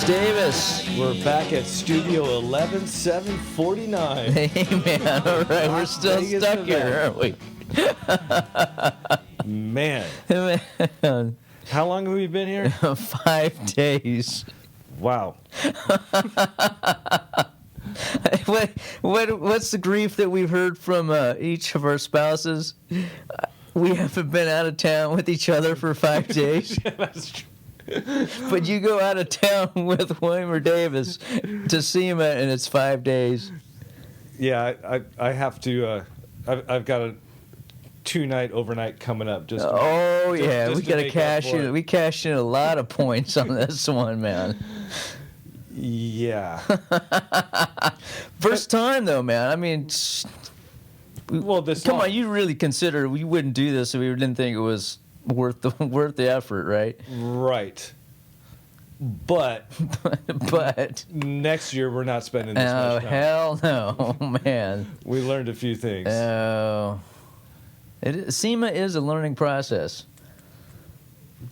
Davis. We're back at Studio 11749. Hey, man. All right, we're still Vegas, stuck here, aren't we? Man. Man. How long have we been here? 5 days. Wow. What's the grief that we've heard from each of our spouses? We haven't been out of town with each other for 5 days. Yeah, that's true. But you go out of town with William or Davis to SEMA, and it's 5 days. Yeah, I have to. I've got a 2-night overnight coming up. We got to cash in. We cashed in a lot of points on this one, man. Yeah. First time though, man. I mean, well, come on, you really consider we wouldn't do this if we didn't think it was worth the effort, right? Right. But next year we're not spending this much time. Hell no, man. We learned a few things. Oh, SEMA is a learning process.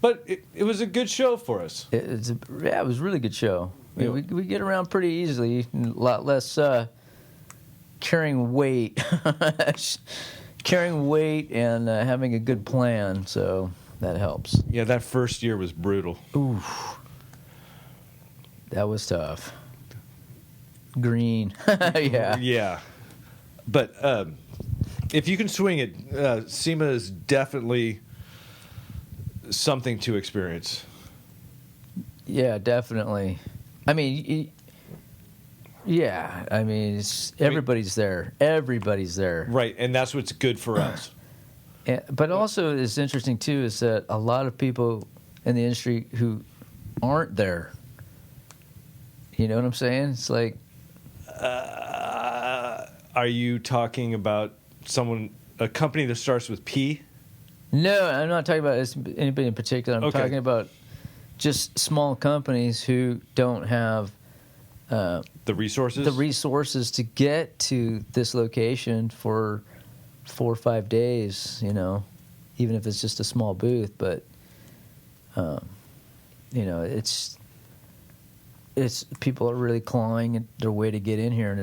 But it was a good show for us. It was a really good show. Yeah. We get around pretty easily, a lot less carrying weight, and having a good plan. So that helps. Yeah, that first year was brutal. Ooh, that was tough. Green, yeah. Yeah, but if you can swing it, SEMA is definitely something to experience. Yeah, definitely. I mean, everybody's there. Everybody's there. Right, and that's what's good for us. But also, it's interesting too is that a lot of people in the industry who aren't there. You know what I'm saying? It's like, are you talking about a company that starts with P? No, I'm not talking about anybody in particular. I'm talking about just small companies who don't have the resources to get to this location for 4 or 5 days, even if it's just a small booth. But it's people are really clawing their way to get in here, and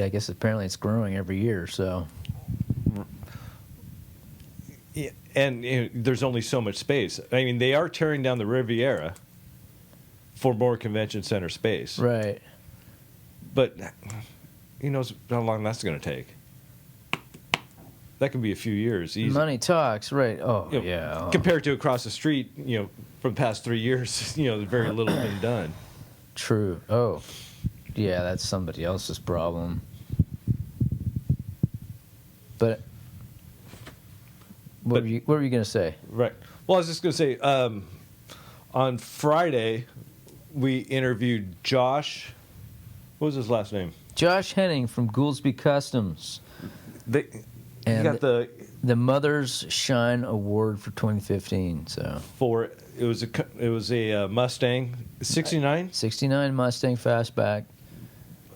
I guess apparently it's growing every year. So yeah, and there's only so much space. I mean, they are tearing down the Riviera for more convention center space. Right. But who knows how long that's going to take? That could be a few years. Easy. Money talks, right? Oh, yeah. Compared to across the street, for the past 3 years, there's very little been done. True. Oh, yeah, that's somebody else's problem. But what were you going to say? Right. Well, I was just going to say, on Friday, we interviewed Josh. What was his last name? Josh Henning from Gouldsby Customs. He got the Mother's Shine Award for 2015. So it was a Mustang 69. 69 Mustang Fastback,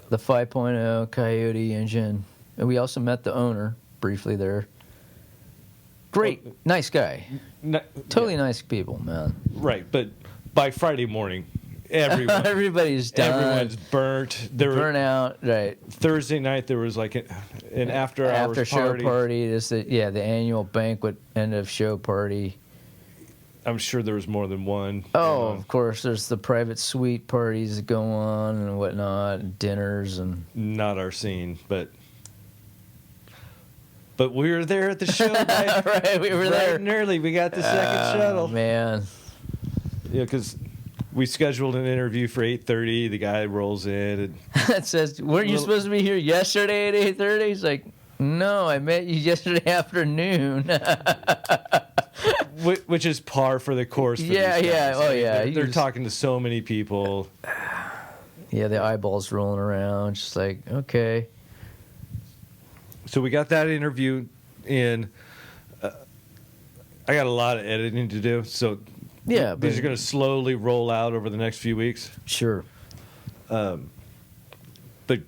the 5.0 Coyote engine, and we also met the owner briefly there. Great, nice guy. Totally nice people, man. Right, but by Friday morning, everybody's done. Everyone's burnt. Burnt out. Right. Thursday night there was like an after show party. The annual banquet end of show party. I'm sure there was more than one. Oh, of course. There's the private suite parties that go on and whatnot, and dinners and. Not our scene, but we were there at the show. Right, we were there and early. We got the second shuttle. Man. Yeah, because we scheduled an interview for 8:30. The guy rolls in and it says, "Weren't you supposed to be here yesterday at 8:30?" He's like, "No, I met you yesterday afternoon." Which is par for the course. For yeah. Oh, yeah. They're talking to so many people. Yeah, the eyeballs rolling around. Just like, okay. So we got that interview in. I got a lot of editing to do, so yeah, these are going to slowly roll out over the next few weeks. Sure. But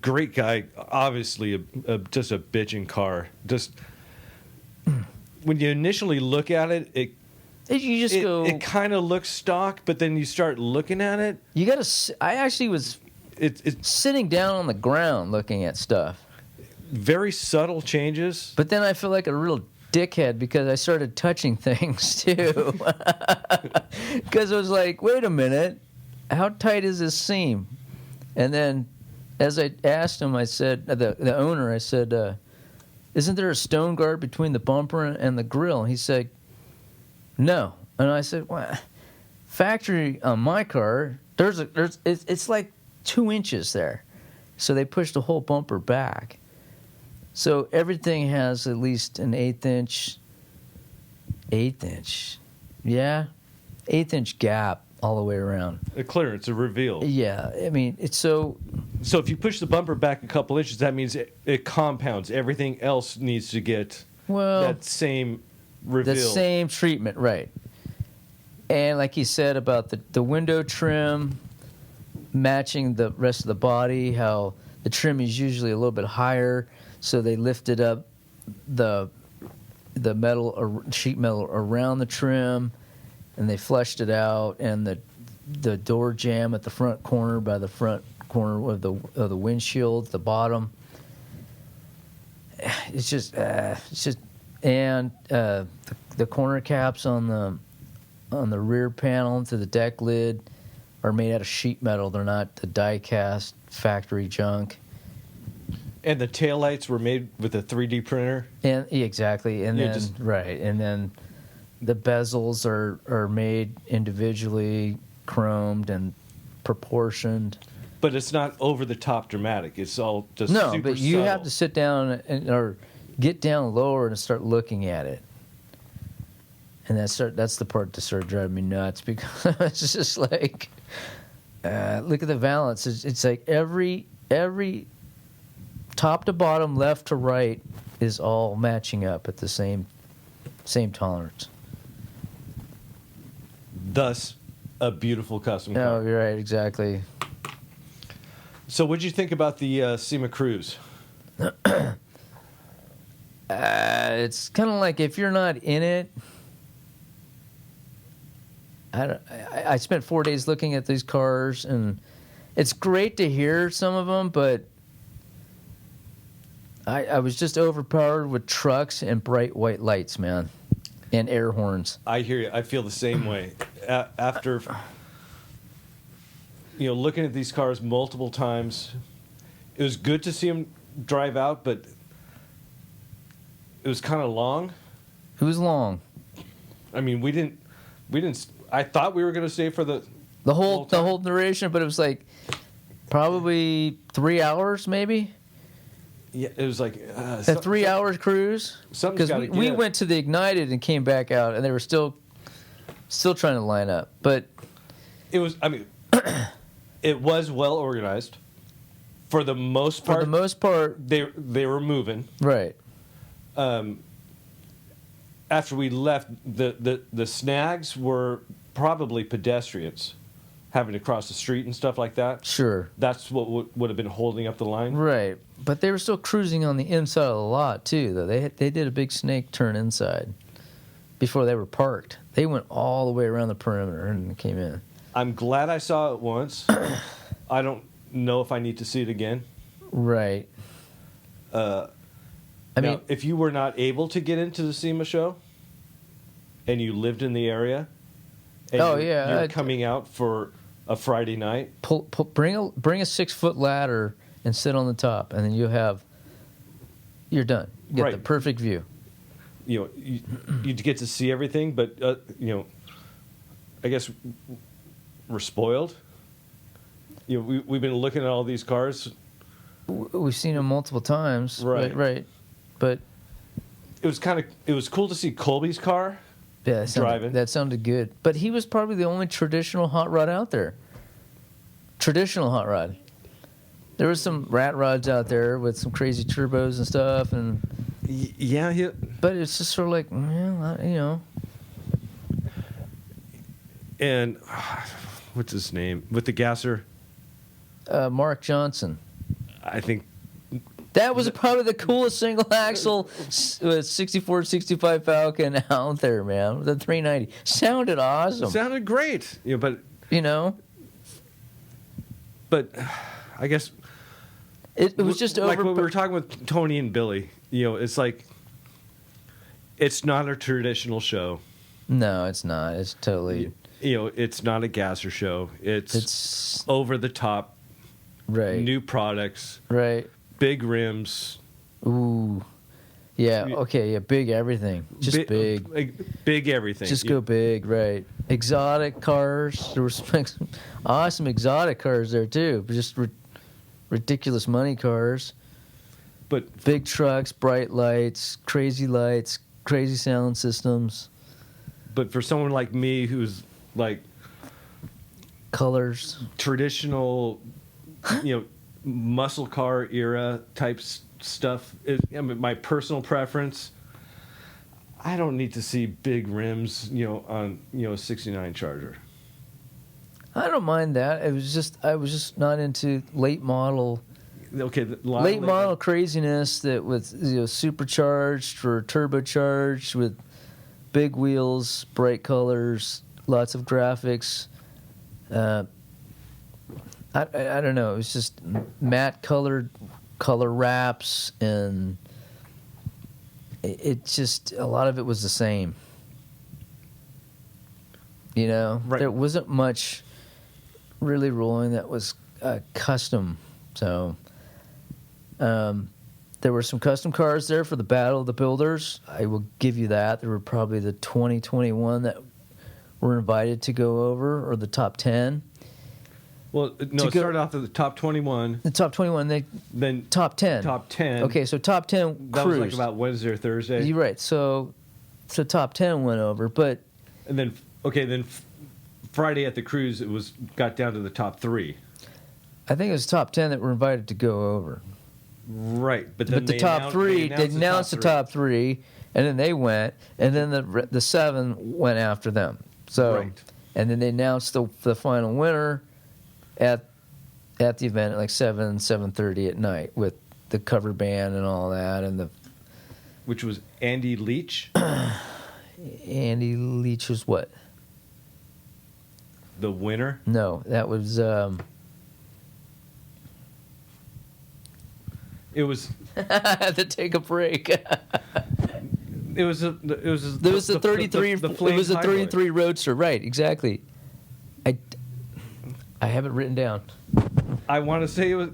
great guy, obviously just a bitchin' car. Just when you initially look at it, You just go. It kind of looks stock, but then you start looking at it. You got to. I actually was It's sitting down on the ground looking at stuff. very subtle changes. But then I feel like a real dickhead because I started touching things too. Because I was like, wait a minute, how tight is this seam? And then as I asked him, I said, the owner, I said, isn't there a stone guard between the bumper and the grill? And he said, no. And I said, well, factory on my car, it's like 2 inches there. So they pushed the whole bumper back. So everything has at least an eighth inch gap all the way around. A clearance, a reveal. Yeah, I mean, it's so... So if you push the bumper back a couple inches, that means it compounds. Everything else needs to get that same reveal. The same treatment, right. And like he said about the window trim matching the rest of the body, how the trim is usually a little bit higher, so they lifted up the metal or sheet metal around the trim, and they fleshed it out, and the door jamb at the front corner by the front corner of the windshield, the bottom. It's just and the corner caps on the rear panel to the deck lid are made out of sheet metal. They're not the die-cast factory junk. And the taillights were made with a 3D printer. And exactly, and then right, and then the bezels are made individually, chromed and proportioned. But it's not over the top dramatic. It's all just no. super But you subtle. have to sit down or get down lower and start looking at it. And that's the part that started driving me nuts because it's just like, look at the valance. It's like every top to bottom, left to right is all matching up at the same tolerance. Thus, a beautiful custom car. No, you're right, exactly. So what'd you think about the SEMA Cruise? It's kind of like if you're not in it. I spent 4 days looking at these cars, and it's great to hear some of them, but I was just overpowered with trucks and bright white lights, man, and air horns. I hear you. I feel the same way. After looking at these cars multiple times, it was good to see them drive out, but it was kind of long. It was long. I mean, we didn't. I thought we were going to stay for the whole duration, but it was like probably 3 hours, maybe. Yeah, it was like a 3 hour cruise. Something's got to give. We went to the Ignited and came back out, and they were still trying to line up. But it was. I mean, it was well organized. For the most part. For the most part, they were moving. Right. After we left, the snags were probably pedestrians having to cross the street and stuff like that. Sure. That's what would have been holding up the line. Right. But they were still cruising on the inside of the lot, too, though. They did a big snake turn inside before they were parked. They went all the way around the perimeter and came in. I'm glad I saw it once. I don't know if I need to see it again. Right. I mean, if you were not able to get into the SEMA show and you lived in the area and you're coming out for a Friday night, bring a 6-foot ladder and sit on the top, and then you're done. You get the perfect view. You get to see everything, but I guess we're spoiled. We've been looking at all these cars. We've seen them multiple times. Right. But it was cool to see Colby's car. Yeah, driving. That sounded good. But he was probably the only traditional hot rod out there. Traditional hot rod. There was some rat rods out there with some crazy turbos and stuff, and yeah. But it's just sort of like, And what's his name with the gasser? Mark Johnson. I think That was probably the coolest single axle 64, 65 Falcon out there, man. The 390 sounded awesome. It sounded great, but but I guess it was just like over. what we were talking with Tony and Billy. It's like it's not a traditional show. No, it's not. It's totally. It's not a gasser show. It's over the top. Right. New products. Right. Big rims. Ooh. Yeah. Okay. Yeah. Big everything. Just big. Big everything. Just go big. Right. Exotic cars. There were some awesome exotic cars there too. Just ridiculous money cars. But big trucks, bright lights, crazy sound systems. But for someone like me who's like colors, traditional, muscle car era type stuff, my personal preference, I don't need to see big rims, on a 69 Charger. I don't mind that. I was just not into late model. Okay, late model craziness that with supercharged or turbocharged with big wheels, bright colors, lots of graphics. I don't know. It was just matte color wraps, and it just a lot of it was the same. Right. There wasn't much really rolling that was custom. So there were some custom cars there for the Battle of the Builders. I will give you that. There were probably the 2021 that were invited to go over, or the top 10. Well, no, it started off at the top 21. The top 21, then top 10. Top 10. Okay, so top 10 that cruised. was like about Wednesday or Thursday. You're right. So top 10 went over, but and then Friday at the cruise it got down to the top 3. I think it was top 10 that were invited to go over. Right, but the top 3, they announced the top 3, and then they went, and then the 7 went after them. So, right. And then they announced the final winner at the event at like 7:30 at night with the cover band and all that, and which was Andy Leach. Andy Leach was what? The winner? No, that was. It was. I had to take a break. There was the 33. It was a 33 Roadster, right? Exactly. I have it written down. I want to say it was.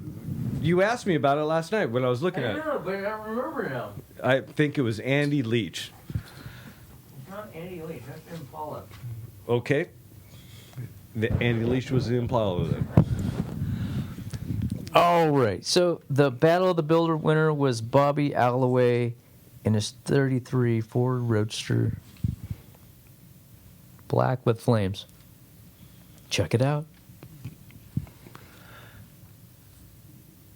You asked me about it last night when I was looking at it. I know, but I don't remember now. I think it was Andy Leach. Not Andy Leach. That's Impala. Okay. Andy Leach was the Impala then. All right. So the Battle of the Builder winner was Bobby Alloway in his 33 Ford Roadster, black with flames. Check it out.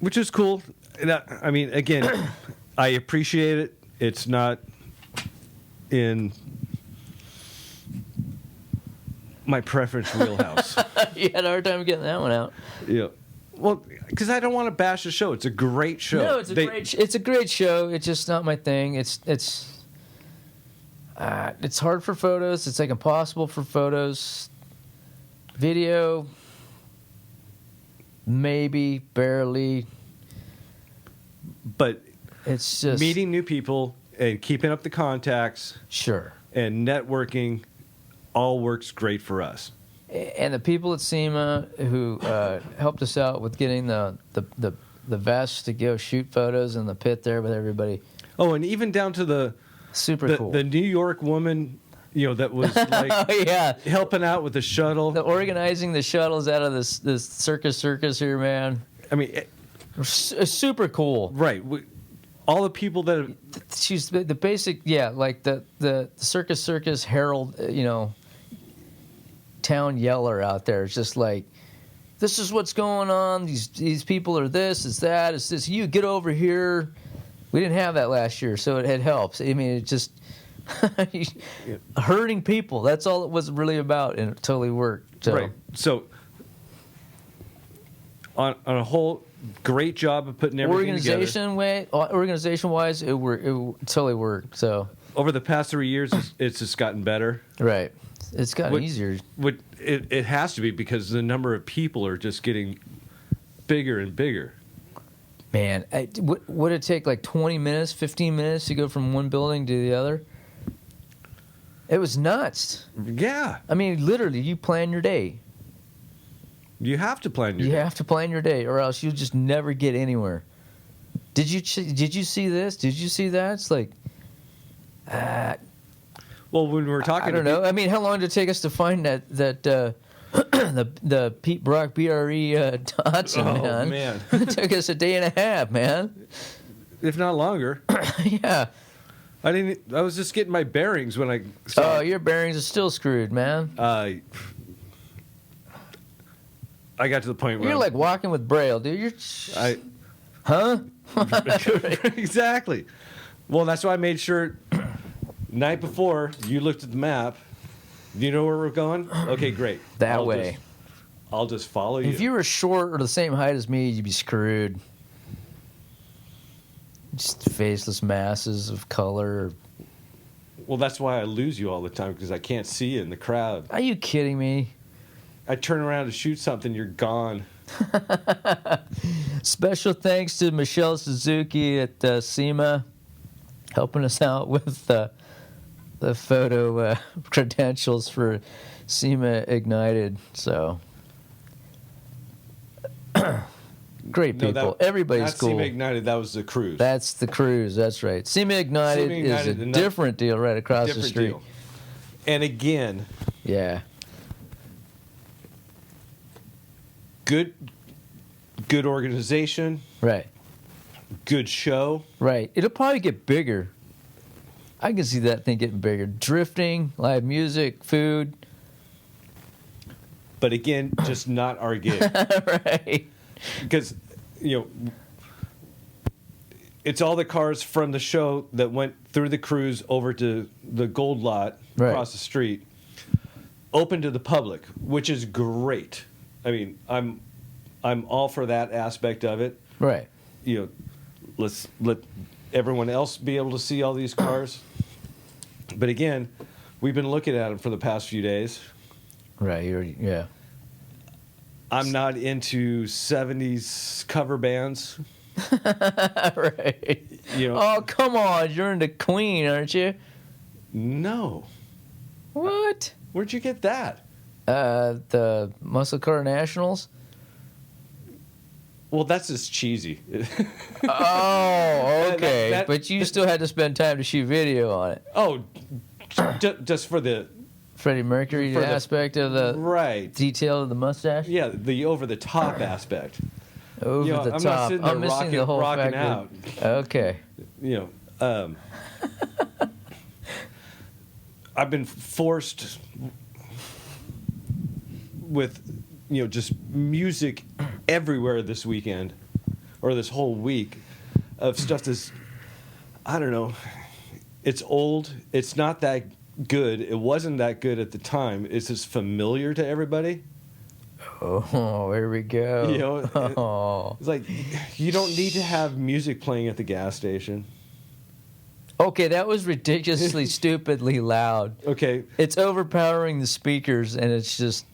Which is cool. I mean, again, I appreciate it. It's not in my preference wheelhouse. You had a hard time getting that one out. Yeah. Well, because I don't want to bash the show. It's a great show. No, it's a great show. It's just not my thing. It's hard for photos. It's like impossible for photos. Video, maybe, barely. But it's just meeting new people and keeping up the contacts. Sure. And networking all works great for us. And the people at SEMA who helped us out with getting the vest to go shoot photos in the pit there with everybody. Oh, and even down to the cool. The New York woman, that was like helping out with the shuttle. Organizing the shuttles out of this circus here, man. I mean, it's super cool. Right. All the people that have... She's the basic, like the circus herald, town yeller out there. It's just like, this is what's going on. These people are this, it's that, it's this. You get over here. We didn't have that last year, so it helps. I mean, it just hurting people. That's all it was really about, and it totally worked. So. Right. So on a whole great job of putting everything together. Organization-wise, it totally worked. So over the past 3 years, it's just gotten better. Right. It's gotten easier. It has to be, because the number of people are just getting bigger and bigger. Man, would it take like 20 minutes, 15 minutes to go from one building to the other? It was nuts. Yeah. I mean, literally, you plan your day. You have to plan your day. You have to plan your day, or else you'll just never get anywhere. Did you see this? Did you see that? It's like, well, when we were talking, I don't know. I mean, how long did it take us to find that the Pete Brock BRE Dodson, man? It took us a day and a half, man. If not longer. Yeah. I was just getting my bearings when I saw. Oh, your bearings are still screwed, man. I got to the point where you're like walking with Braille, dude. Huh? Exactly. Well, that's why I made sure night before you looked at the map. Do you know where we're going? Okay, great. That way. I'll just follow you. If you were short or the same height as me, you'd be screwed. Just faceless masses of color. Well, that's why I lose you all the time, because I can't see you in the crowd. Are you kidding me? I turn around to shoot something, you're gone. Special thanks to Michelle Suzuki at SEMA, helping us out with the photo credentials for SEMA Ignited. So, great people. Everybody's cool. SEMA Ignited, that was the cruise. That's the cruise. That's right. SEMA Ignited is a different deal right across the street. Deal. And again, yeah, good organization. Right. Good show. Right. It'll probably get bigger. I can see that thing getting bigger. Drifting, live music, food. But again, just not our gig. Right. Because, it's all the cars from the show that went through the cruise over to the gold lot across the street, open to the public, which is great. I mean, I'm all for that aspect of it. Right. Let's let everyone else be able to see all these cars. But again, we've been looking at them for the past few days. Right. Yeah. I'm not into 70s cover bands. Right. Oh, come on. You're into Queen, aren't you? No. What? Where'd you get that? The Muscle Car Nationals. Well, that's just cheesy. Oh, okay. But you still had to spend time to shoot video on it. Oh, just for the Freddie Mercury aspect of the detail of the mustache? Yeah, the over-the-top aspect. Over the I'm top. not sitting there I'm missing the whole rocking factor. out. Okay. I've been forced with, just music everywhere this weekend, or this whole week, of stuff that's, I don't know, it's old, it's not that good, it wasn't that good at the time, it's just familiar to everybody. Oh, here we go. It's like, you don't need to have music playing at the gas station. Okay, that was ridiculously, stupidly loud. Okay. It's overpowering the speakers, and it's just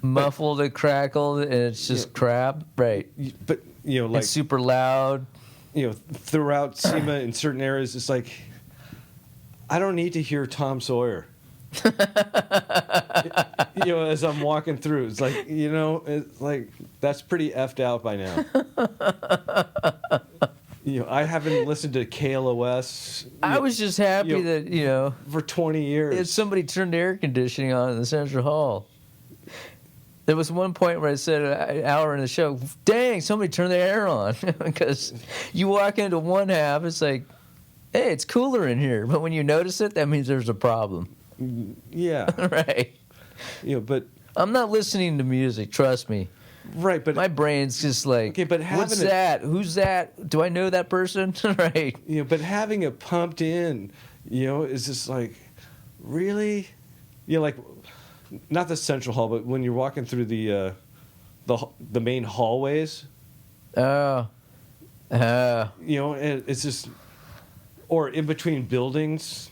muffled and crackled, and it's just crap. Right. But, like... It's super loud. Throughout SEMA in certain areas, it's like, I don't need to hear Tom Sawyer. As I'm walking through, it's like, it's like, that's pretty effed out by now. I haven't listened to KLOS. I was just happy that, for 20 years. Somebody turned the air conditioning on in the Central Hall. There was one point where I said an hour in the show, dang, somebody turned the air on. Because you walk into one half, it's like, hey, it's cooler in here. But when you notice it, that means there's a problem. Yeah. Right. But I'm not listening to music, trust me. Right, but my brain's just like, okay, but what's that? Who's that? Do I know that person? Right. But having it pumped in, is just like, really? Like, not the central hall, but when you're walking through the main hallways, Oh. You know, and it's just, or in between buildings.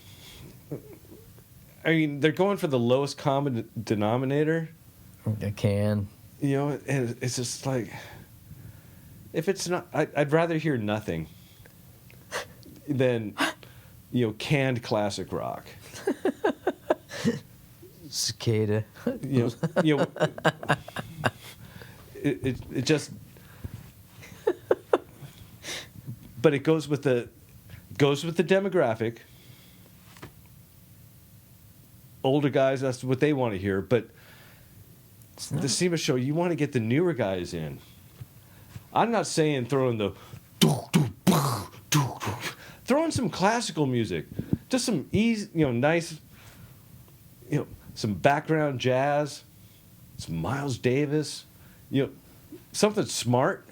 I mean, they're going for the lowest common denominator. I can. You know, and it's just like, if it's not, I'd rather hear nothing than, you know, canned classic rock. Cicada. You know, it just, but it goes with the demographic. Older guys, that's what they want to hear. But the SEMA show, you want to get the newer guys in. I'm not saying throw in throw in some classical music, just some easy, you know, nice, you know, some background jazz, some Miles Davis, you know, something smart.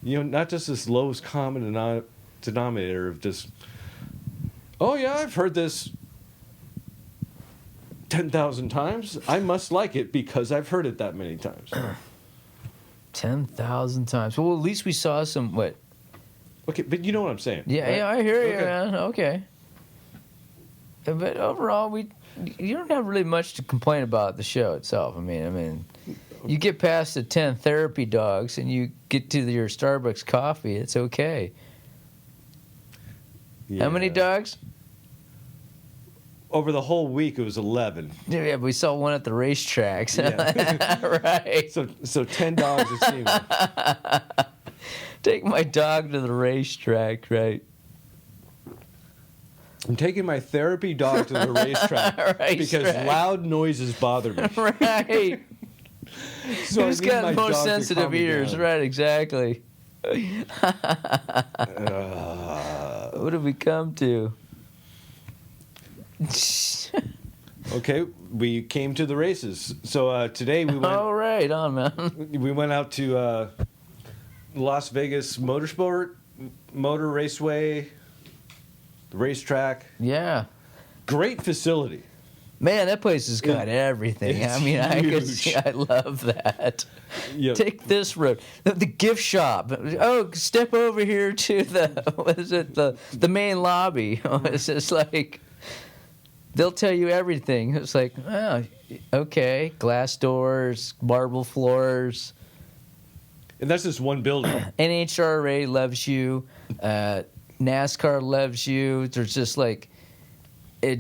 You know, not just this lowest common denominator of just, oh yeah, I've heard this 10,000 times. I must like it because I've heard it that many times. 10,000 times. Well, at least we saw some, what? Okay, but you know what I'm saying. Yeah, right? yeah, I hear you, Okay. man. Okay. But overall, you don't have really much to complain about the show itself. I mean, you get past the 10 therapy dogs and you get to your Starbucks coffee, it's okay. How many Yeah. dogs? Over the whole week, it was 11. Yeah, but we saw one at the racetracks. Yeah. Right. So 10 dogs at SEMA. Take my dog to the racetrack, right? I'm taking my therapy dog to the racetrack because Racetrack. loud noises bother me. Right. So I Who's need my got dog most to sensitive calm me ears? down. Right, exactly. What have we come to? Okay, we came to the races. So today we went. All right, on man. We went out to Las Vegas Motor Raceway, the racetrack. Yeah, Great facility. man, that place has got everything. It's I mean, I could huge. see, I love that. Yep. Take this road, the gift shop. Oh, step over here to the what is it? The main lobby. It's just like they'll tell you everything. It's like, oh, okay, glass doors, marble floors. And that's just one building. NHRA loves you. NASCAR loves you. There's just like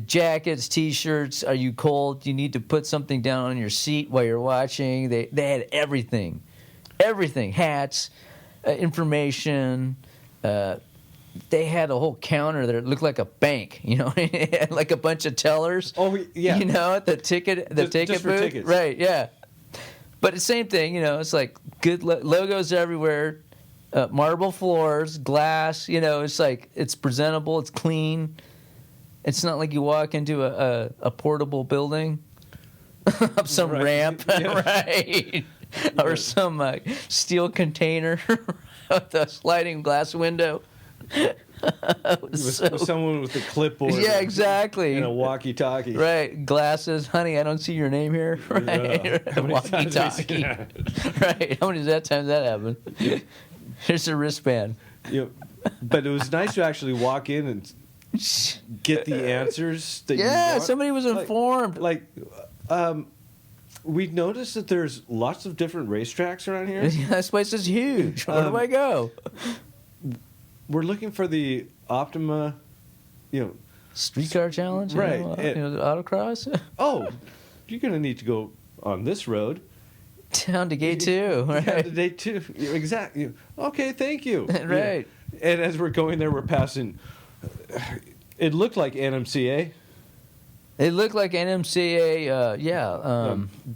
jackets, T-shirts. Are you cold? You need to put something down on your seat while you're watching. They had everything. Hats, information. They had a whole counter that looked like a bank. You know, it had like a bunch of tellers. Oh, yeah. You know, at the ticket Just for booth. tickets. Right? Yeah. But the same thing, you know, it's like good logos everywhere, marble floors, glass, you know, it's like it's presentable, it's clean. It's not like you walk into a portable building up some Right. ramp, Yeah. right? Or some steel container with a sliding glass window. With someone with a clipboard. Yeah, exactly. And a walkie-talkie. Right, glasses, honey. I don't see your name here. Right, How many times have you seen walkie-talkie. that? Right, how many times that happened? Here's a wristband. You know, but it was nice to actually walk in and get the answers that you Yeah, want. somebody was informed. We noticed that there's lots of different racetracks around here. This place is huge. Where do I go? We're looking for the Optima, you know. Streetcar challenge, Right, You know, the autocross, Oh, you're gonna need to go on this road. down to gate 2. Right, Yeah, day 2. Exactly. Okay, thank you. Right. Yeah. And as we're going there, we're passing. It looked like NMCA. It looked like NMCA.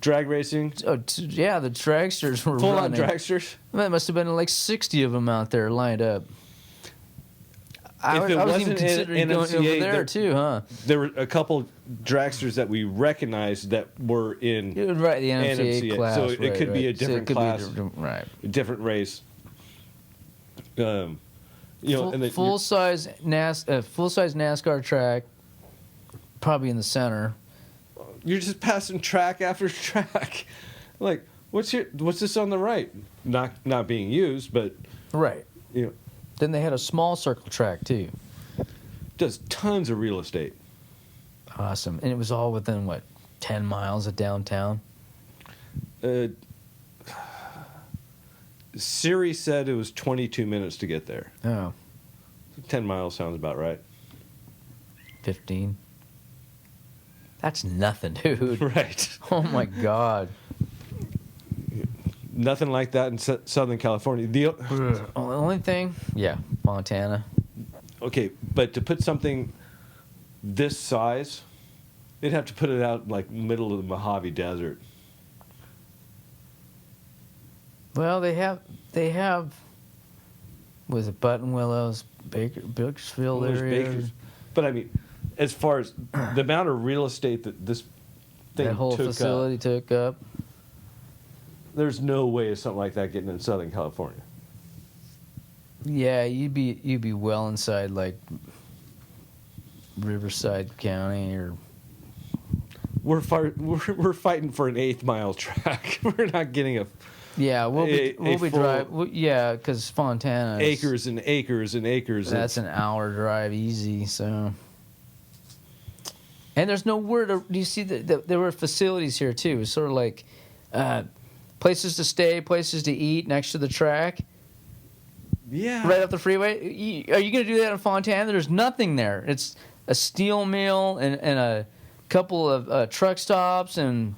Drag racing. Yeah, the dragsters were Full on running. dragsters. There must have been like 60 of them out there lined up. I If it wasn't even wasn't considering going over NMCA, there too, huh? There were a couple dragsters that we recognized that were in It was right, the NMCA NMCA. class. So it right, could be right. a different it could class. Be right. a different race. You know, and then Full size NASCAR track, probably in the center. you're just passing track after track. Like, what's this on the right? not being used, but Right. you know, Then they had a small circle track too. does tons of real estate. Awesome. And it was all within, what, 10 miles of downtown? Siri said it was 22 minutes to get there. Oh, 10 miles sounds about right. 15. That's nothing, dude. Right. Oh, my God. Nothing like that in Southern California. The Only thing, yeah, Montana. Okay, but to put something this size, they'd have to put it out like middle of the Mojave Desert. Well, they have, was it Buttonwillows, Bakersfield Well, there's area? Bakers. But I mean, as far as the amount of real estate that this thing That whole took facility up, took up. there's no way of something like that getting in Southern California. Yeah, you'd be well inside like Riverside County or. We're fighting for an 8th mile track. We're not getting a Yeah, we'll be full- driving. Yeah, because Fontana is, acres and acres and acres. That's an hour drive easy. So, and there's nowhere to. Do you see that there were facilities here too? It's sort of like places to stay, places to eat next to the track, Yeah. right up the freeway. Are you going to do that in Fontana? There's nothing there. It's a steel mill and a couple of truck stops and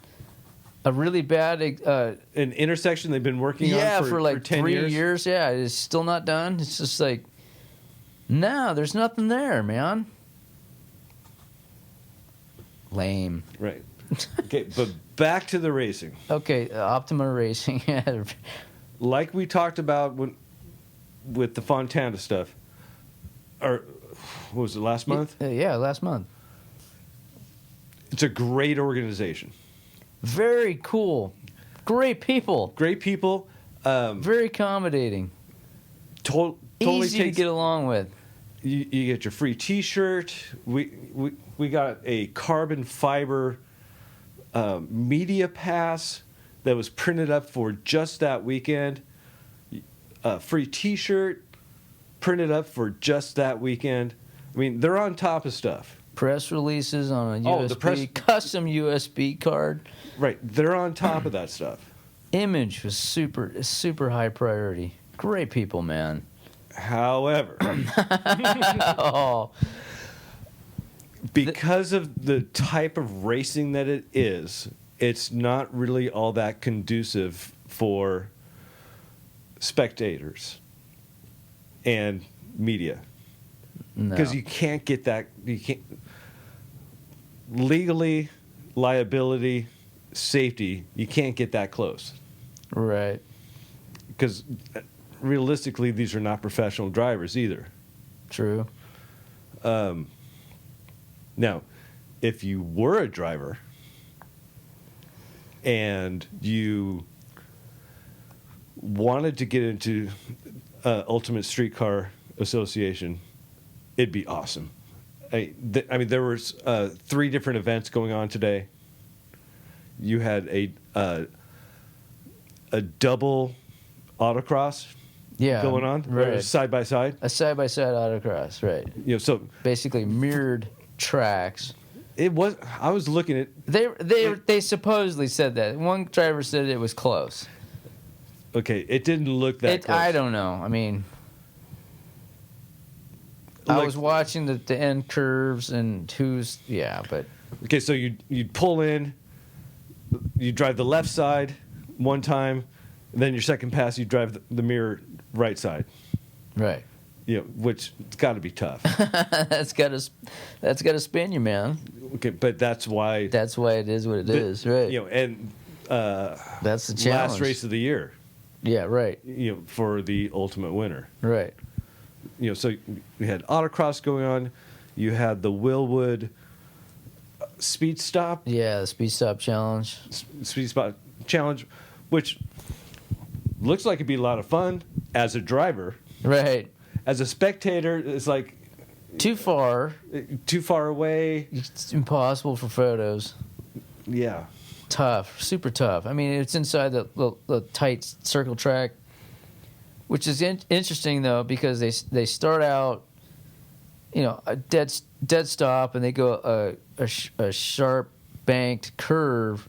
a really bad An intersection they've been working on for like 10 3 years. years. Yeah, it's still not done. It's just like, no, there's nothing there, man. Lame. Right. Okay, but back to the racing. Okay, Optima Racing. Yeah, Like we talked about with the Fontana stuff, or what was it, last month? yeah, last month. It's a great organization. Very cool. Great people. Great people. Very accommodating. Totally Easy to takes, get along with. you get your free T-shirt. We got a carbon fiber media pass that was printed up for just that weekend. Free T-shirt printed up for just that weekend. I mean, they're on top of stuff. Press releases on a Oh, USB, the press- custom USB card. Right, they're on top of that stuff. Image was super high priority. Great people, man. However, Oh, because of the type of racing that it is, it's not really all that conducive for spectators and media. no. Because you can't get that. You can't legally, liability, safety. You can't get that close Right. because realistically, these are not professional drivers either. True. Now, if you were a driver and you wanted to get into Ultimate Streetcar Association, it'd be awesome. I mean, there was 3 different events going on today. You had a double autocross Yeah. going on, Right. side by side. A side-by-side autocross, right. You know, so Basically mirrored tracks. it was. I was looking at. They supposedly said that. One driver said it was close. Okay, it didn't look that close. I don't know. I mean, I Like- was watching the end curves and but Okay, so you'd pull in, you drive the left side one time, and then your second pass you drive the mirror right side. right. You know, which it's got to be tough. that's got to spin you, man. Okay, but that's why. That's why it is what it is, right? You know, and That's the challenge. last race of the year. Yeah, right, You know, for the ultimate winner. right. You know, so you had autocross going on, you had the Willwood speed stop. Yeah, the speed stop challenge. Speed spot challenge, which looks like it'd be a lot of fun as a driver. Right. As a spectator, it's like Too far. too far away. It's impossible for photos. Yeah. Tough, super tough. I mean, it's inside the tight circle track. which is interesting though, because they start out, a dead stop, and they go a sharp banked curve,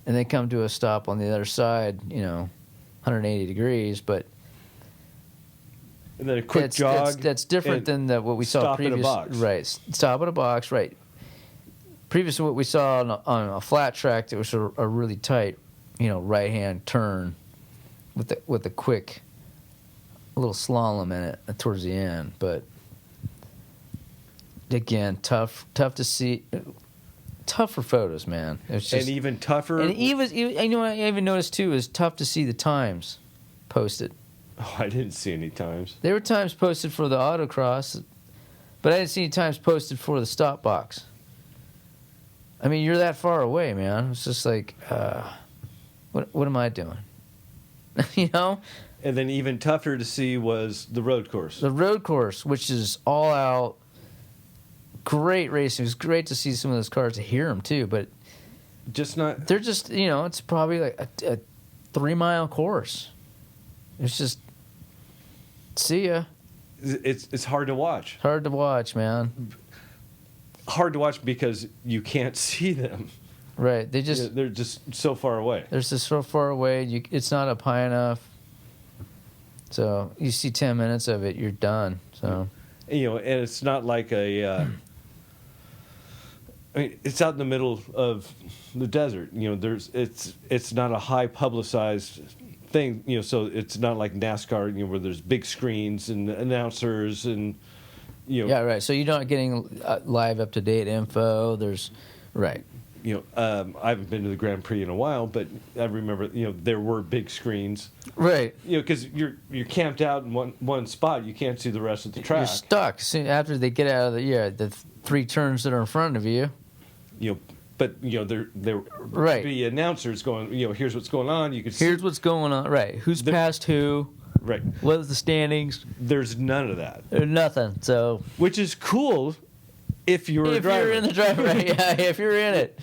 and they come to a stop on the other side, 180 degrees, but. And then a quick jog. That's different than what we saw stop previous. at a box. Right, stop at a box. Right. Previous to what we saw on a flat track, that was a really tight, right hand turn, with a quick, little slalom in it towards the end. But again, tough to see. Tough for photos, man. It's just, and even tougher. And what I even noticed too is tough to see the times posted. Oh, I didn't see any times. There were times posted for the autocross, but I didn't see any times posted for the stop box. I mean, you're that far away, man. It's just like, what am I doing? And then even tougher to see was the road course. The road course, which is all out, great racing. It was great to see some of those cars, to hear them too, but they're just, it's probably like a 3-mile course. It's just, see ya. It's hard to watch. Hard to watch, man. Hard to watch because you can't see them. Right. They're just so far away. They're just so far away. It's not up high enough. So you see 10 minutes of it, you're done. So and it's not like it's out in the middle of the desert. It's not a high publicized thing, so it's not like NASCAR, where there's big screens and announcers and, Yeah, right. So you're not getting live, up-to-date info. There's, right. I haven't been to the Grand Prix in a while, but I remember, there were big screens. Right. Because you're camped out in one spot, you can't see the rest of the track. You're stuck. See, after they get out of the 3 turns that are in front of you. But there right. be announcers going. Here's what's going on. You could see. Here's what's going on. Right. Who's passed who? Right. What are the standings? There's none of that. There's nothing. So. Which is cool, if you're a driver. If you're in the driver, right? Yeah. If you're in it.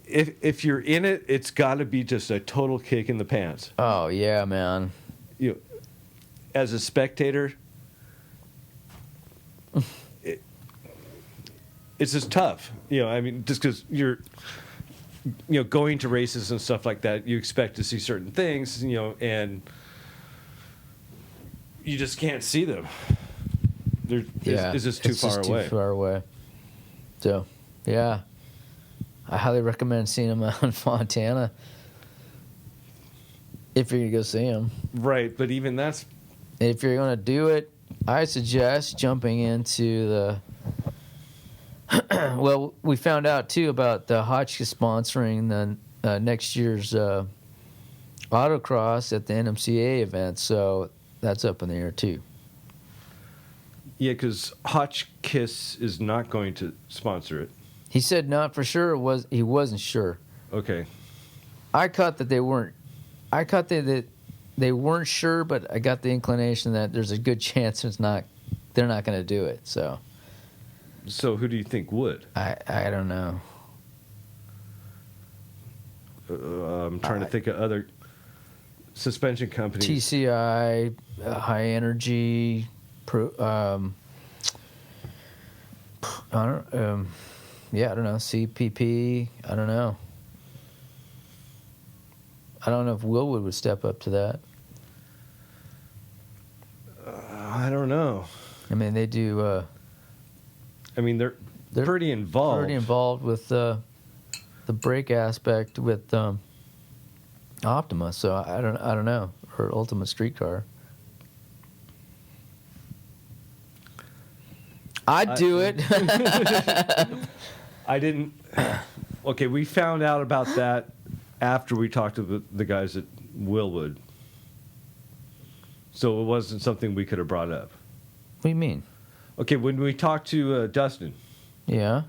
If you're in it, it's got to be just a total kick in the pants. Oh yeah, man. As a spectator. It's just tough, just because you're, going to races and stuff like that, you expect to see certain things, and you just can't see them. It's just too far away. Too far away. So, yeah, I highly recommend seeing them out in Fontana if you're gonna go see them. Right, but even that's. If you're gonna do it, I suggest jumping into the. Well, we found out too about the Hotchkiss sponsoring the next year's autocross at the NMCA event, so that's up in the air too. Yeah, because Hotchkiss is not going to sponsor it. He said not for sure. He wasn't sure. Okay. I caught that they weren't. I caught that they weren't sure, but I got the inclination that there's a good chance they're not going to do it. So who do you think would? I don't know. I'm trying to think of other suspension companies. TCI, High Energy, I don't know. CPP. I don't know. I don't know if Willwood would step up to that. I don't know. I mean, they do. They're pretty involved. Pretty involved with the brake aspect with Optima. So I don't know, or Ultimate Streetcar. I'd do it. I didn't. Okay, we found out about that after we talked to the guys at Willwood. So it wasn't something we could have brought up. What do you mean? Okay, when we talked to Dustin, yeah,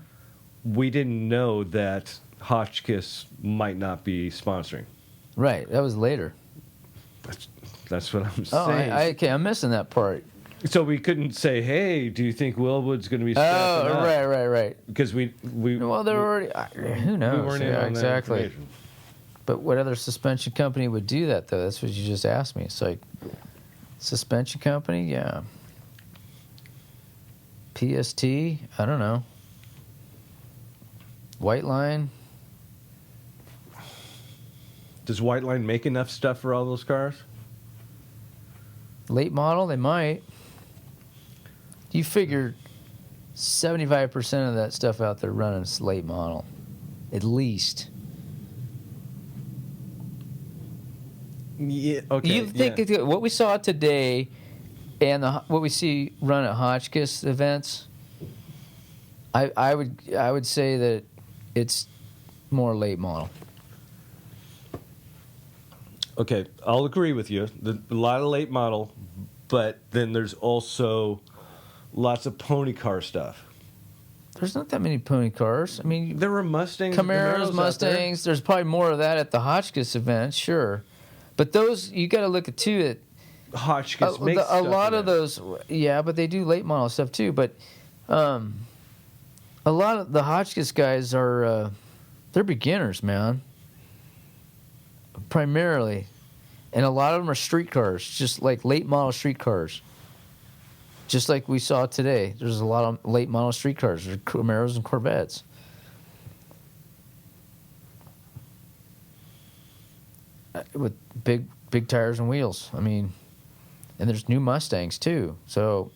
we didn't know that Hotchkiss might not be sponsoring. Right, that was later. That's what I'm Oh, saying. okay, I'm missing that part. So we couldn't say, "Hey, do you think Willwood's going to be?" Oh, up? right. Because we well, they're already. Who knows? We weren't in on exactly. That but what other suspension company would do that though? That's what you just asked me. It's like, Suspension company, yeah. PST, I don't know. White Line. Does White Line make enough stuff for all those cars? Late model, they might. You figure 75% of that stuff out there running is late model. At least. Yeah, okay. You think what we saw today and what we see run at Hotchkiss events, I would say that it's more late model. Okay, I'll agree with you. A lot of late model, but then there's also lots of pony car stuff. There's not that many pony cars. I mean, There were Mustangs, Camaros, Mustangs. There's probably more of that at the Hotchkiss event, sure. But those, you got to look at too. That Hotchkiss makes a lot of those, yeah, but they do late model stuff too. But a lot of the Hotchkiss guys are they're beginners, man. Primarily, and a lot of them are street cars, just like late model street cars. Just like we saw today, there's a lot of late model street cars. There's Camaros and Corvettes. With big tires and wheels. I mean, and there's new Mustangs too. So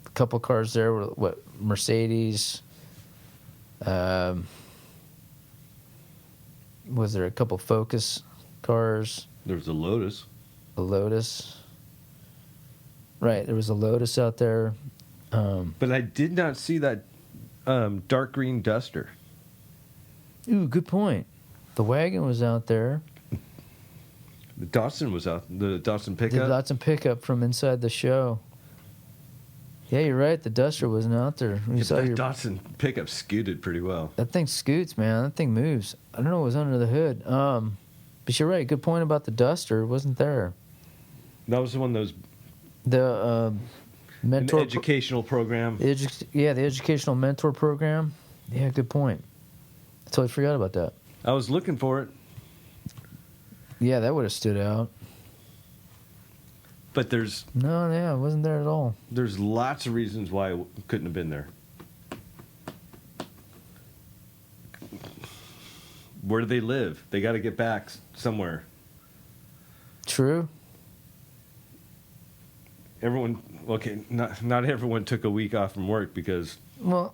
a couple cars there were what Mercedes. Was there a couple Focus cars? There was a Lotus. A Lotus. Right, there was a Lotus out there. But I did not see that dark green Duster. Ooh, good point. The wagon was out there. The Datsun was out. The Datsun pickup. The Datsun pickup from inside the show. Yeah, you're right. The Duster wasn't out there. Yeah, that Datsun pickup scooted pretty well. That thing scoots, man. That thing moves. I don't know what was under the hood. But you're right. Good point about the Duster. It wasn't there. That was one of those. The mentor educational program. The educational mentor program. Yeah, good point. I totally forgot about that. I was looking for it. Yeah, that would have stood out. But there's... No, yeah, it wasn't there at all. There's lots of reasons why it couldn't have been there. Where do they live? They got to get back somewhere. True. Everyone... Okay, not everyone took a week off from work because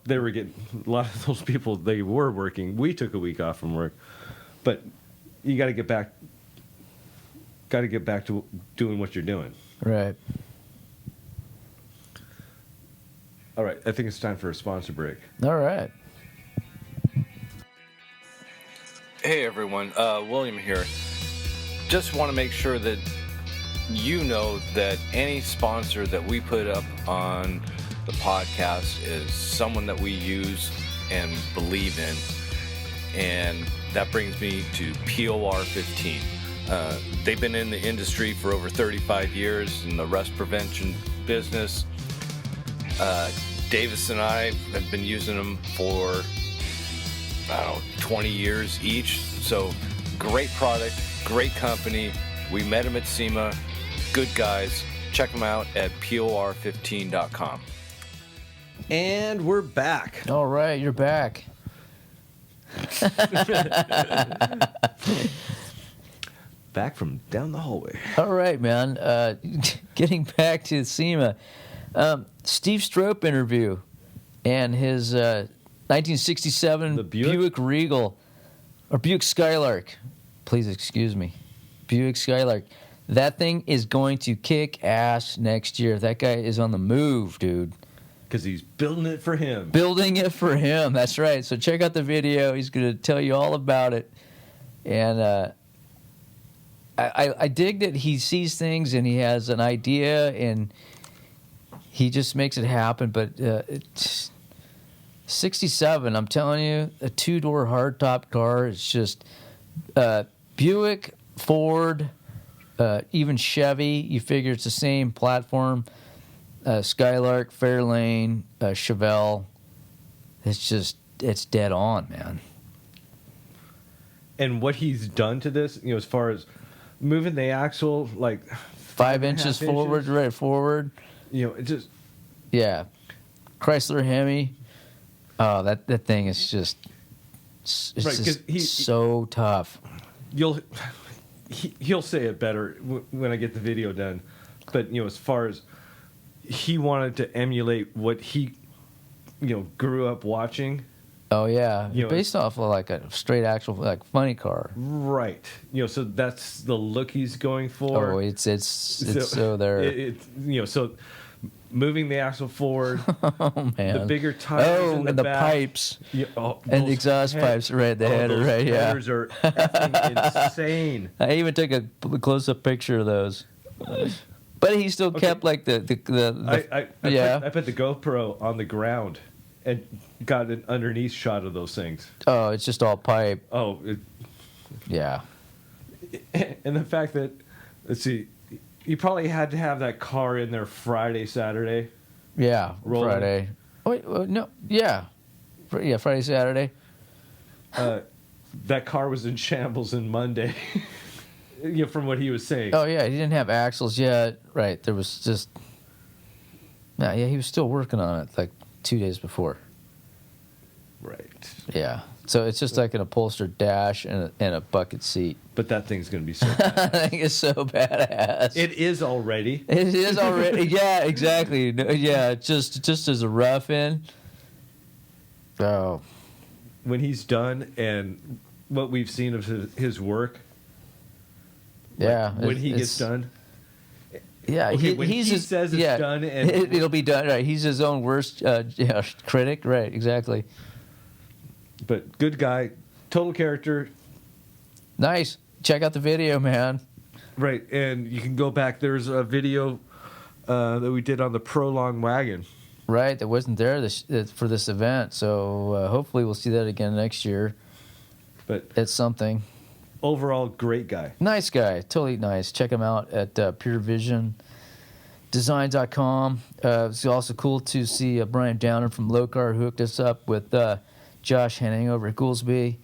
they were getting... A lot of those people, they were working. We took a week off from work. But you got to get back... Got to get back to doing what you're doing. Right. All right, I think it's time for a sponsor break. All right. Hey everyone, William here. Just want to make sure that you know that any sponsor that we put up on the podcast is someone that we use and believe in. And that brings me to POR 15. They've been in the industry for over 35 years in the rust prevention business. Davis and I have been using them for, 20 years each. So great product, great company. We met them at SEMA. Good guys. Check them out at POR15.com. And we're back. All right, you're back. Back from down the hallway. All right, man. Getting back to SEMA. Steve Strope interview and his 1967 Buick Regal, or Buick Skylark. Please excuse me. Buick Skylark. That thing is going to kick ass next year. That guy is on the move, dude. Because he's building it for him. Building it for him. That's right. So check out the video. He's going to tell you all about it. And I dig that he sees things and he has an idea and he just makes it happen. But it's 67, I'm telling you, a two-door hardtop car. It's just Buick, Ford, even Chevy. You figure it's the same platform. Skylark, Fairlane, Chevelle. It's dead on, man. And what he's done to this, as far as moving the axle like 5 inches 5.5 forward, inches. right forward. You know, it just Yeah, Chrysler Hemi. Oh, that thing is just it's Right, 'cause just so tough. he'll say it better when I get the video done. But you know, as far as he wanted to emulate what he grew up watching. Oh yeah, You know, based off of like a straight actual like funny car. Right. You know, so that's the look he's going for. Oh, it's so there. So moving the axle forward, Oh man, the bigger tires oh, in and the the back. pipes And and the exhaust pipes, right? The header, those right? Yeah. headers are effing insane. I even took a close-up picture of those. But he still kept like the I put the GoPro on the ground and got an underneath shot of those things. Oh, it's just all pipe. Oh, Yeah. and the fact that, let's see, you probably had to have that car in there Friday, Saturday. Yeah. Rolling. Friday. Oh, wait, no. Yeah. Yeah. Friday, Saturday. That car was in shambles on Monday. From what he was saying. Oh yeah, he didn't have axles yet. Right. There was just. Yeah, he was still working on it like 2 days before. Right. Yeah. So it's just like an upholstered dash and a bucket seat. But that thing's going to be so bad. I think it's so badass. It is already. It is already. Yeah, exactly. No, yeah, just as a rough in. Oh. When he's done and what we've seen of his work. Yeah. When he gets done. Yeah, Okay, when he says it's done and it'll be done. Right, he's his own worst critic. Right, exactly. But good guy, total character. Nice. Check out the video, man. Right, and you can go back. There's a video that we did on the Prolong wagon. Right, that wasn't there for this event. So hopefully we'll see that again next year. But It's something. overall, great guy. Nice guy, totally nice. Check him out at PureVisionDesign.com. It's also cool to see Brian Downer from Locar who hooked us up with Josh Henning over at Goolsby.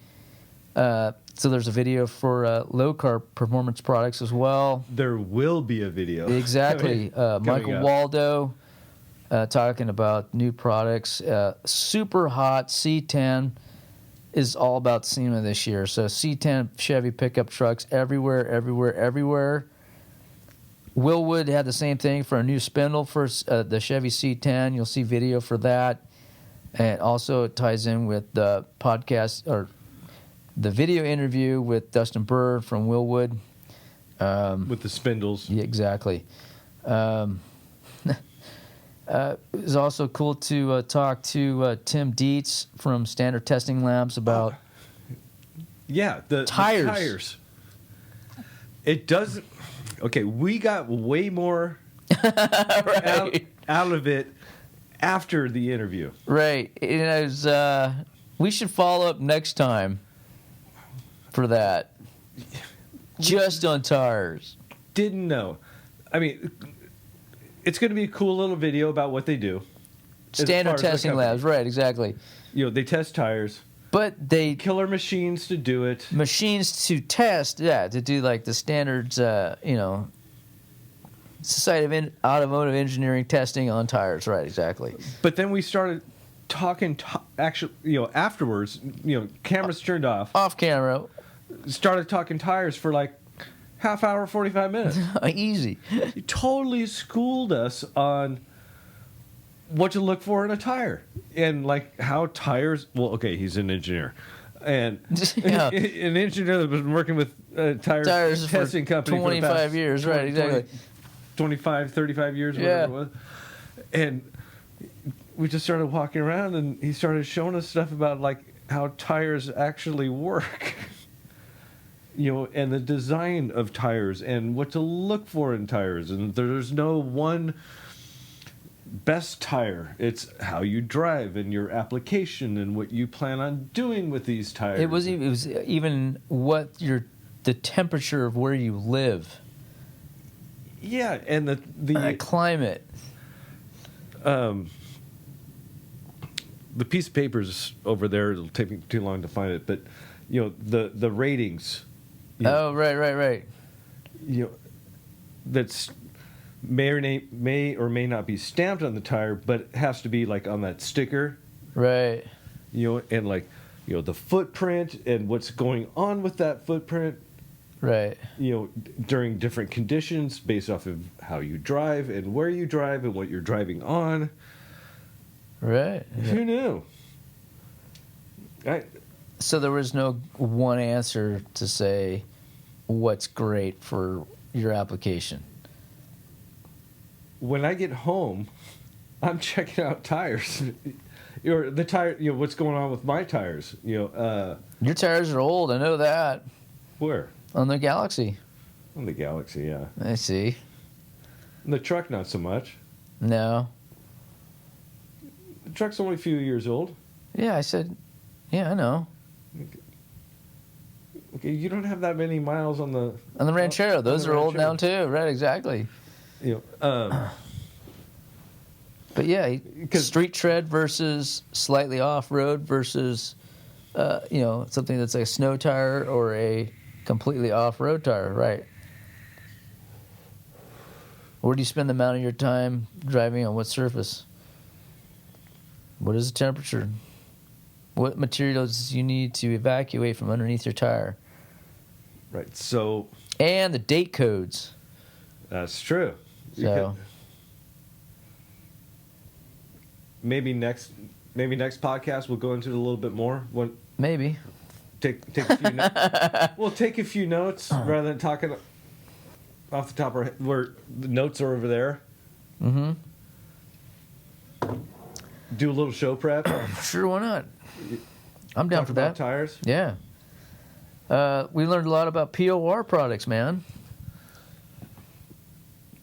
So there's a video for Locar Performance Products as well. There will be a video. Exactly. coming Michael up. Waldo talking about new products. Super hot C10 is all about SEMA this year. So C10 Chevy pickup trucks everywhere. Willwood had the same thing for a new spindle for the Chevy C10. You'll see video for that. And also it ties in with the podcast or the video interview with Dustin Burr from Willwood. With the spindles. Yeah, exactly. It was also cool to talk to Tim Dietz from Standard Testing Labs about Yeah, the Tires. the tires. It doesn't. Okay, we got way more right. out of it after the interview. Right. It was, we should follow up next time for that. Just on tires. Didn't know. I mean, it's going to be a cool little video about what they do. as far Standard as the Testing company. Labs. Right, exactly. You know, they test tires. But they Killer machines to do it. machines to test, to do like the standards, Society of Automotive Engineering testing on tires. Right, exactly. But then we started talking. Actually, afterwards, cameras turned off. Off camera, Started talking tires for like half hour, 45 minutes. easy. He totally schooled us on what to look for in a tire and like how tires. Well, okay, he's an engineer, and Yeah. an engineer that's been working with Tires for testing company for the 25 past years, right, exactly. 25, 35 years, Yeah. whatever it was. And we just started walking around, and he started showing us stuff about like how tires actually work. And the design of tires and what to look for in tires. And there's no one best tire. It's how you drive and your application and what you plan on doing with these tires. It was even what the temperature of where you live, Yeah, and the climate. the piece of paper is over there. It'll take me too long to find it, but the ratings. Oh, right. you know, that's may or may not be stamped on the tire, but it has to be like on that sticker, Right. you know, and like, you know, the footprint and what's going on with that footprint, Right. you know, during different conditions based off of how you drive and where you drive and what you're driving on. Right. Who knew? So there was no one answer to say what's great for your application. When I get home, I'm checking out tires. Or the tire, you know, what's going on with my tires? You know, Your tires are old. I know that. where? On the Galaxy. On the Galaxy, yeah. I see. And the truck, not so much. No. The truck's only a few years old. Yeah, I said. Yeah, I know. Okay, you don't have that many miles on the Ranchero. Those the are old now Ranchero. too. Right. Exactly. You know, But yeah, 'Cause- street tread versus slightly off road versus, you know, something that's like a snow tire or a completely off road tire, right? Where do you spend the amount of your time driving on what surface? What is the temperature? What materials do you need to evacuate from underneath your tire? right. So And the date codes. that's true. You So, maybe next podcast we'll go into it a little bit more. When maybe. take a few we'll take a few notes rather than talking off the top of our head. Where the notes are over there. Mm-hmm. Do a little show prep. Sure, why not? I'm down Talk for about that. tires. Yeah. We learned a lot about POR products, man.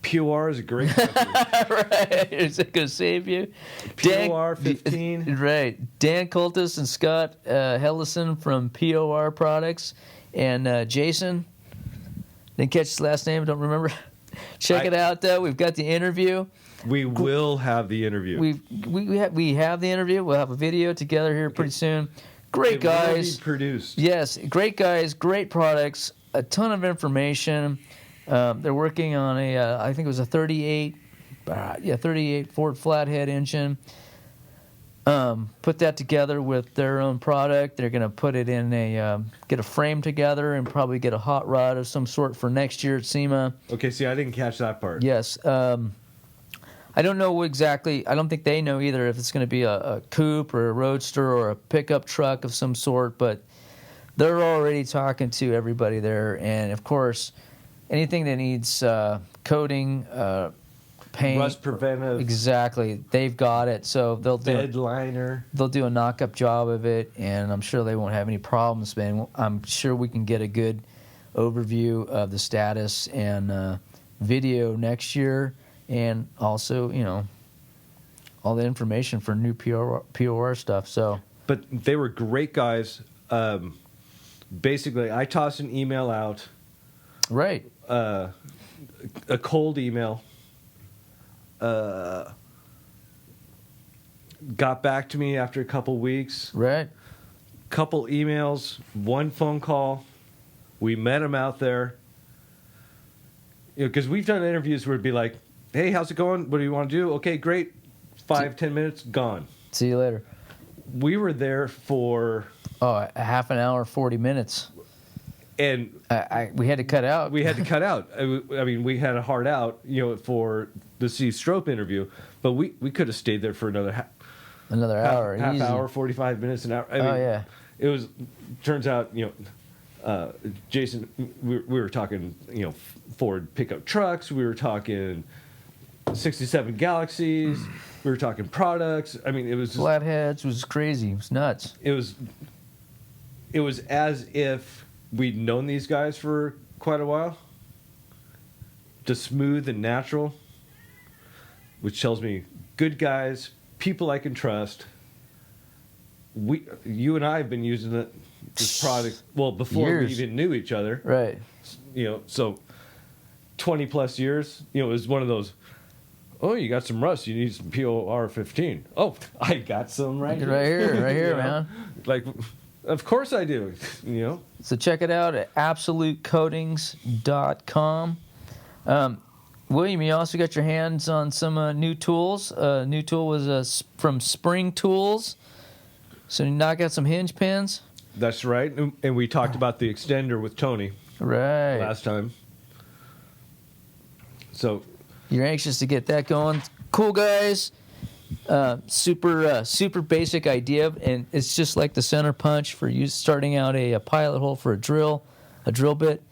POR is a great company. Right. Is it going to save you? POR 15. Right. Dan Cultus and Scott Hellison from POR Products. And Jason, didn't catch his last name, don't remember. Check it out, though. We've got the interview. We will have the interview. We have the interview. We'll have a video together here pretty soon. Great It will guys. be produced. Yes, great guys, great products, a ton of information. They're working on I think it was a 38 Ford flathead engine. Put that together with their own product. They're going to put it in get a frame together and probably get a hot rod of some sort for next year at SEMA. Okay, see, I didn't catch that part. Yes. I don't know exactly. I don't think they know either if it's going to be a coupe or a roadster or a pickup truck of some sort, but they're already talking to everybody there. And, of course, anything that needs coating, paint. Rust preventive. Exactly. They've got it. So they'll Bed liner. They'll do a knock-up job of it, and I'm sure they won't have any problems, man. I'm sure we can get a good overview of the status and video next year. And also, you know, all the information for new POR stuff. So, But they were great guys. Basically, I tossed an email out, right, a cold email. Got back to me after a couple weeks. right, Couple emails, one phone call. We met them out there. You know, because we've done interviews where it'd be like, "Hey, how's it going? What do you want to do? Okay, great. 5-10 minutes, gone." see you later. We were there for, Oh, a half an hour, 40 minutes. and We had to cut out. we had to cut out. I mean, we had a hard out, you know, for the Steve Strope interview, but we could have stayed there for another Another hour. half easy. hour, 45 minutes, an hour. I mean, Oh, yeah. It was. Turns out, you know, Jason, we were talking, you know, Ford pickup trucks. We were talking 67 Galaxies. We were talking products. I mean, it was just, Flatheads was crazy. It was nuts. it was as if we'd known these guys for quite a while. Just smooth and natural, which tells me good guys, people I can trust. You and I have been using this product before Years. we even knew each other. Right. You know, so 20 plus years. You know, it was one of those. Oh, you got some rust. You need some POR 15. Oh, I got some right here. Right here, You know? man. Like, Of course I do. You know. So check it out at absolutecoatings.com. William, you also got your hands on some new tools. New tool was from Spring Tools. So you knock out some hinge pins. That's right. And we talked about the extender with Tony last time. So you're anxious to get that going. Cool, guys. Super basic idea, and it's just like the center punch for you starting out a pilot hole for a drill bit.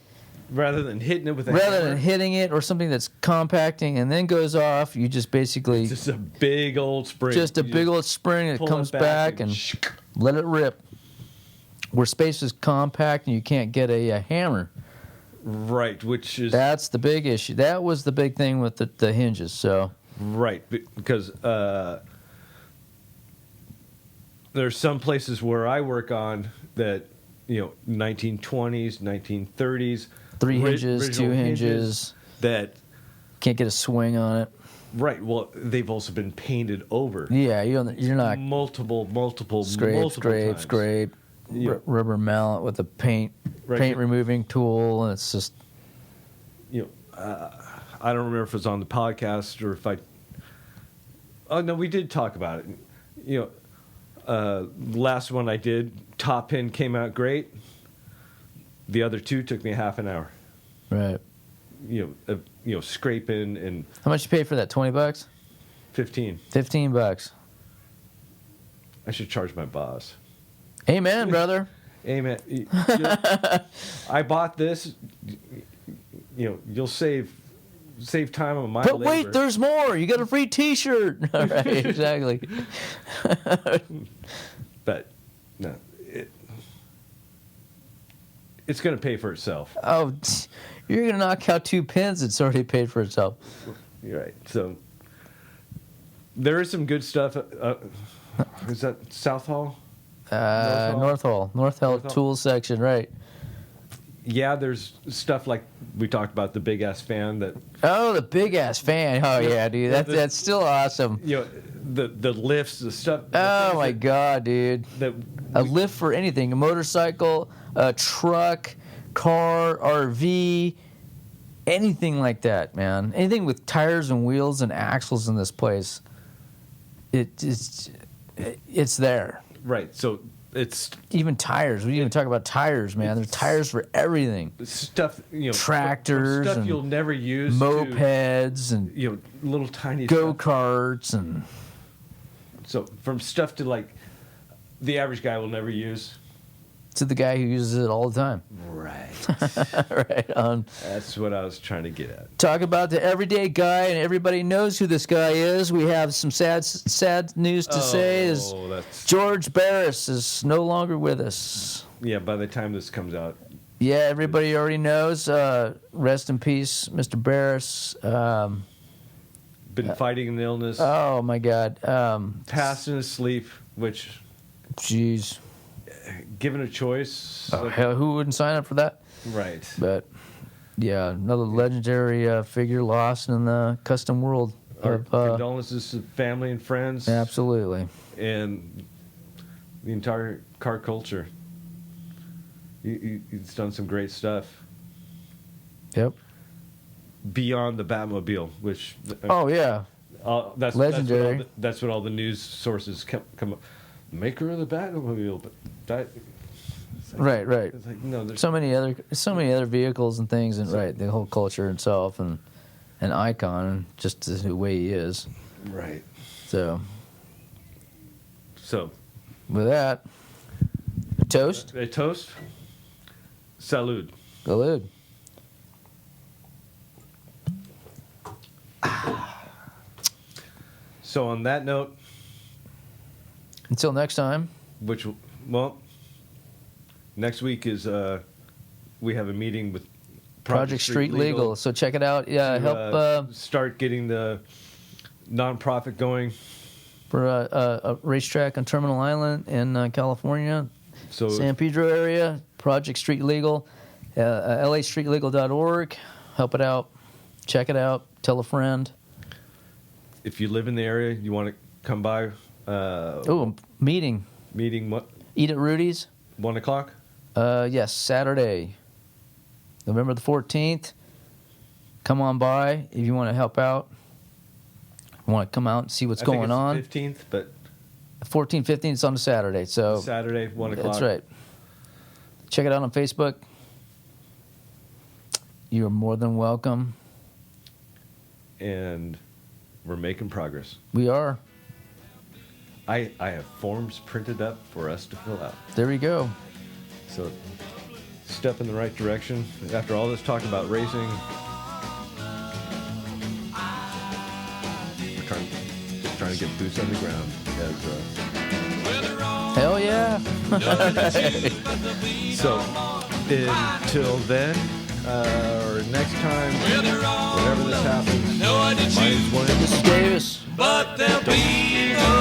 Rather than hitting it with than hitting it or something that's compacting and then goes off, you just basically it's just a big old spring. Just a big old spring that comes back and let it rip. Where space is compact and you can't get a hammer. Right, that's the big issue. That was the big thing with the hinges. So right, because there's some places where I work on that, 1920s, 1930s. 3 hinges, 2 hinges. That can't get a swing on it. Right. Well, they've also been painted over. Yeah, you're not multiple scrape. Rubber mallet with a paint removing tool, and it's just. I don't remember if it was on the podcast or if I. Oh no, we did talk about it. Last one I did, top pin came out great. The other 2 took me half an hour. Right. Scraping and. How much you pay for that? $20? 15. $15. I should charge my boss. Amen, brother. Amen. I bought this. You'll save time on my labor. But wait, there's more. You got a free T-shirt. All right, exactly. But no, it's going to pay for itself. Oh, you're going to knock out 2 pins. It's already paid for itself. You're right. So there is some good stuff. Is that South Hall? North Hall tool section, right? Yeah, there's stuff like we talked about, the big ass fan that. Oh, the big ass fan! Oh yeah, dude, that's still awesome. The lifts, the stuff. Oh my god, dude! A lift for anything, a motorcycle, a truck, car, RV, anything like that, man. Anything with tires and wheels and axles in this place, it's there. Right. So it's even tires. We didn't even talk about tires, man. There's tires for everything. Stuff, tractors, stuff and you'll never use. Mopeds and little tiny go-karts and. So from stuff to like the average guy will never use. To the guy who uses it all the time. Right. Right on. That's what I was trying to get at. Talk about the everyday guy, and everybody knows who this guy is. We have some sad news to say. George Barris is no longer with us. Yeah, by the time this comes out. Yeah, everybody already knows. Rest in peace, Mr. Barris. Been fighting an illness. Oh, my God. Passed in his sleep, which... Jeez. Given a choice... hell, who wouldn't sign up for that? Right. But, yeah, another legendary figure lost in the custom world. Our condolences to family and friends. Absolutely. And the entire car culture. He's done some great stuff. Yep. Beyond the Batmobile, which... Oh, yeah. That's legendary. That's what all the news sources come up. Maker of the Batmobile, but that... Right. It's like, no, there's so many other vehicles and things, and the whole culture itself, and an icon, just the way he is. Right. So, with that, a toast. A toast. Salud. Salud. So on that note, until next time. Next week is we have a meeting with Project Street Legal. So check it out. Yeah, help start getting the nonprofit going for a racetrack on Terminal Island in California, San Pedro area. Project Street Legal, lastreetlegal.org. Help it out. Check it out. Tell a friend. If you live in the area, you want to come by. Meeting. Meeting what? Eat at Rudy's. 1 o'clock? Yes, Saturday, November the 14th. Come on by if you want to help out. You want to come out and see what's going on. 15th, but 14, 15, it's on a Saturday. So Saturday, 1 o'clock. That's right. Check it out on Facebook. You're more than welcome. And we're making progress. We are. I have forms printed up for us to fill out. There we go. So, step in the right direction. After all this talk about racing, we're just trying to get boots on the ground. Hell yeah. So, until then, or next time, whenever this happens, my name's William. This is Davis. But there'll be no